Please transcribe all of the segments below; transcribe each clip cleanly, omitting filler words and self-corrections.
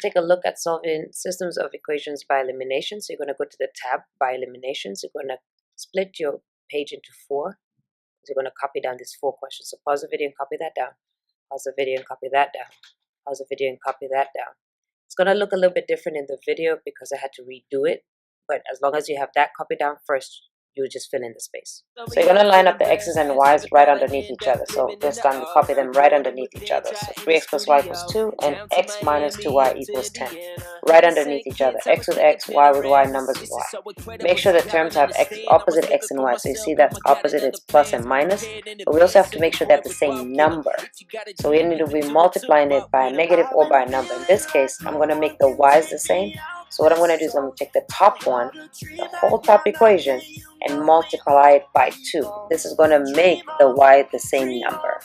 Take a look at solving systems of equations by elimination. So you're going to go to the tab by elimination. So you're going to split your page into 4. So you're going to copy down these 4 questions. So pause the video and copy that down. Pause the video and copy that down. Pause the video and copy that down. It's going to look a little bit different in the video because I had to redo it. But as long as you have that copied down first, you just fill in the space. So you're going to line up the x's and y's right underneath each other. So this time you copy them right underneath each other. So 3x plus y equals 2 and x minus 2y equals 10. Right underneath each other. X with x, y with y, numbers with y. Make sure the terms have opposite x and y. So you see that's opposite, it's plus and minus. But we also have to make sure they have the same number. So we need to be multiplying it by a negative or by a number. In this case, I'm going to make the y's the same. So what I'm going to do is I'm going to take the top one, the whole top equation, and multiply it by 2. This is going to make the y the same number.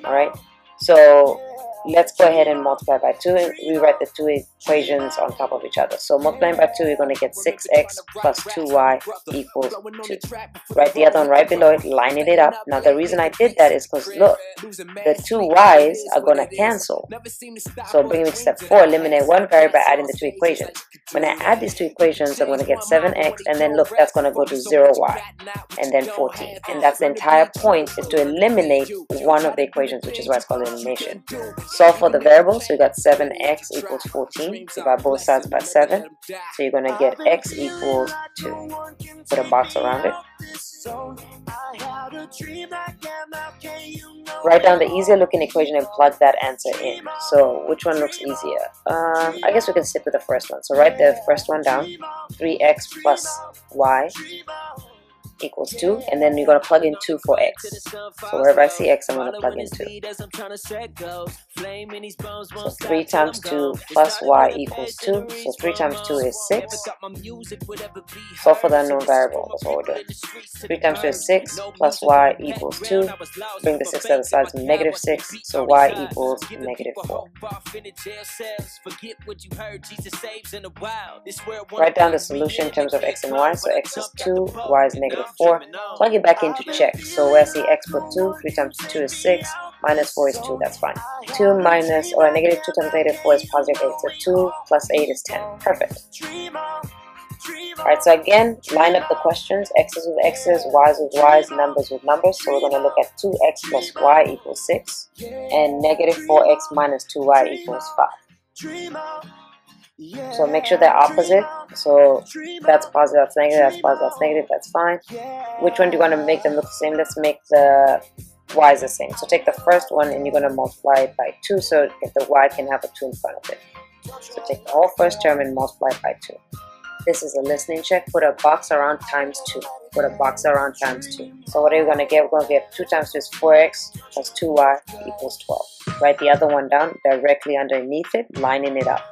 Alright, so let's go ahead and multiply by 2 and rewrite the 2 equations on top of each other. So multiplying by 2, you're going to get 6x plus 2y equals 2. Write the other one right below it, lining it up. Now the reason I did that is because look, the 2 y's are going to cancel. So bring me to step 4, eliminate one variable by adding the 2 equations. When I add these 2 equations, I'm going to get 7x, and then look, that's going to go to 0y, and then 14. And that's the entire point, is to eliminate one of the equations, which is why it's called elimination. Solve for the variables, so you got 7x equals 14, divide both sides by 7, so you're going to get x equals 2. Put a box around it. Write down the easier looking equation and plug that answer in. So which one looks easier? I guess we can stick with the first one. So write the first one down. 3x plus y equals 2, and then you're going to plug in 2 for x. So wherever I see x, I'm going to plug in 2. So 3 times 2 plus y equals 2. So 3 times 2 is 6. Solve for the unknown variable. That's what we're doing. 3 times 2 is 6 plus y equals 2. Bring the 6 to the other side to negative 6. So y equals negative 4. Write down the solution in terms of x and y. So x is 2, y is negative 4. Plug it back in to check. So where I see x put 2, 3 times 2 is 6, minus 4 is 2, that's fine. 2 minus, or negative 2 times negative 4 is positive 8, so 2 plus 8 is 10. Perfect. Alright, so again, line up the questions, x's with x's, y's with y's, numbers with numbers. So we're going to look at 2x plus y equals 6, and negative 4x minus 2y equals 5. So make sure they're opposite. So that's positive, that's negative, that's positive, that's negative, that's fine. Which one do you want to make them look the same? Let's make the y's the same. So take the first one and you're going to multiply it by 2 so if the y can have a 2 in front of it. So take the whole first term and multiply it by 2. This is a listening check. Put a box around times 2. Put a box around times 2. So what are you going to get? We're going to get 2 times 2 is 4x plus 2y equals 12. Write the other one down directly underneath it, lining it up.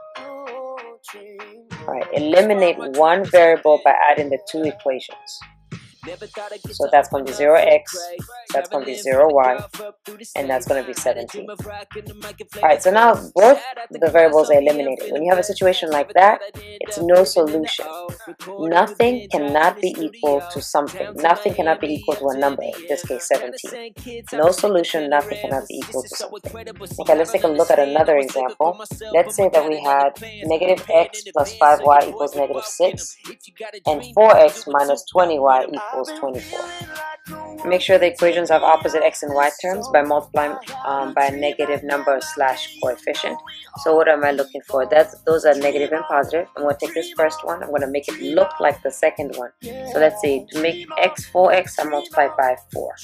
Alright, eliminate one variable by adding the 2 equations. So that's going to be 0x, that's going to be 0y, and that's going to be 17. Alright, so now both the variables are eliminated. When you have a situation like that, it's no solution. Nothing cannot be equal to something. Nothing cannot be equal to a number, in this case 17. No solution, nothing cannot be equal to something. Okay, let's take a look at another example. Let's say that we had negative x plus 5y equals negative 6, and 4x minus 20y equals 24. Make sure the equations have opposite x and y terms by multiplying by a negative number slash coefficient. So what am I looking for? Those are negative and positive. I'm going to take this first one. I'm going to make it look like the second one. So let's see, to make x 4x, I multiply by 4.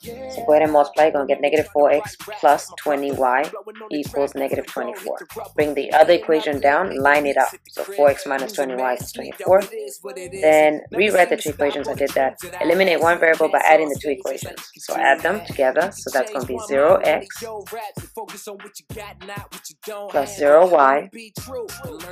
So go ahead and multiply. You're going to get negative 4x plus 20y equals negative 24. Bring the other equation down, line it up. So 4x minus 20y is 24. Then rewrite the 2 equations. I did that. Eliminate one variable by adding the 2 equations. So add them together. So that's going to be 0x plus 0y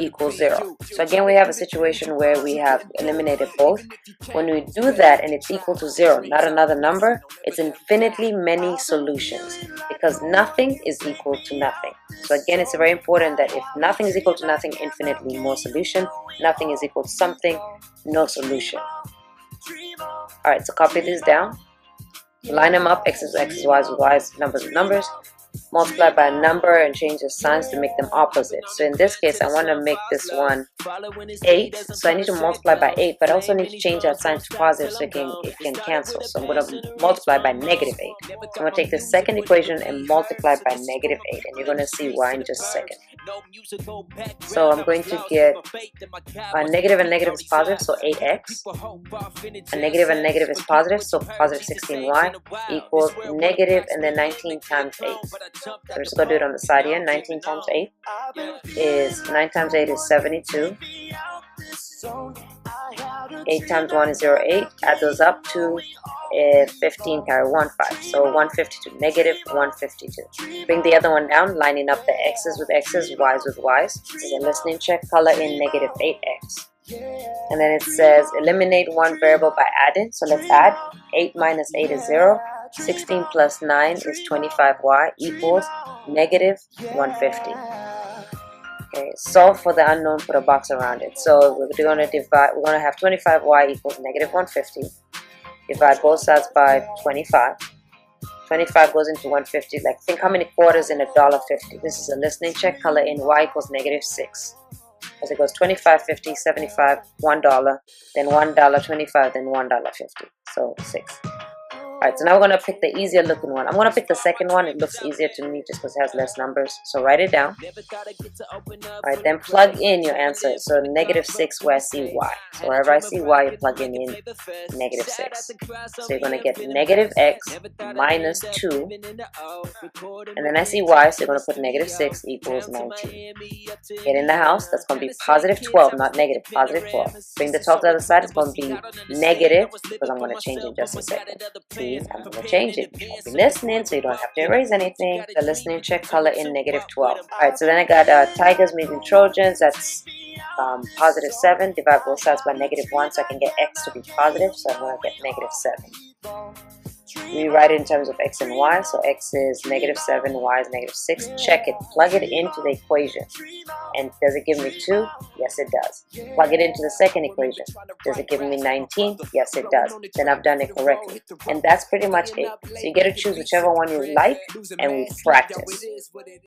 equals 0. So again, we have a situation where we have eliminated both. When we do that and it's equal to 0, not another number, it's infinitely many solutions because nothing is equal to nothing. So again, it's very important that if nothing is equal to nothing, infinitely more solution. Nothing is equal to something, no solution. Alright, so copy this down. Line them up, x's with x's, y's with y's, numbers with numbers. multiply by a number and change the signs to make them opposite. So in this case, I want to make this one 8. So I need to multiply by 8, but I also need to change that sign to positive so it can cancel. So I'm going to multiply by negative 8. So I'm going to take the second equation and multiply by negative 8, and you're going to see why in just a second. So I'm going to get a negative and negative is positive, so 8x. A negative and negative is positive, so positive 16y equals negative and then 19 times 8. So I'm just going to do it on the side here. 19 times 8 is 9 times 8 is 72. 8 times 1 is 0, 8. Add those up to 15 carry 1, 5. So 152, negative 152. Bring the other one down, lining up the x's with x's, y's with y's. This is a listening check, color in negative 8x. And then it says eliminate one variable by adding. So let's add. 8 minus 8 is 0. 16 plus 9 is 25y equals negative 150. Okay, solve for the unknown, put a box around it. So we're going to divide, we're going to have 25y equals negative 150. Divide both sides by 25. 25 goes into 150. Like, think how many quarters in $1.50. This is a listening check, color in y equals negative 6. As it goes 25, 50, 75, $1, then $1.25, then $1.50. So 6. Alright, so now we're going to pick the easier looking one. I'm going to pick the second one. It looks easier to me just because it has less numbers. So write it down. Alright, then plug in your answer. So negative 6 where I see y. So wherever I see y, you plug in negative 6. So you're going to get negative x minus 2. And then I see y, so you're going to put negative 6 equals 19. Get in the house. That's going to be positive 12, not negative, positive 12. Bring the 12 to the other side. It's going to be negative because I'm going to change it in just a second. See, I'm going to change it. I'll be listening so you don't have to erase anything. The listening check, color in negative 12. Alright, so then I got tigers meeting Trojans. That's positive 7. Divide both sides by negative 1 so I can get x to be positive. So I'm going to get negative 7. Rewrite it in terms of x and y. So x is negative 7, y is negative 6. Check it. Plug it into the equation. And does it give me 2? Yes, it does. Plug it into the second equation. Does it give me 19? Yes, it does. Then I've done it correctly. And that's pretty much it. So you get to choose whichever one you like, and we practice.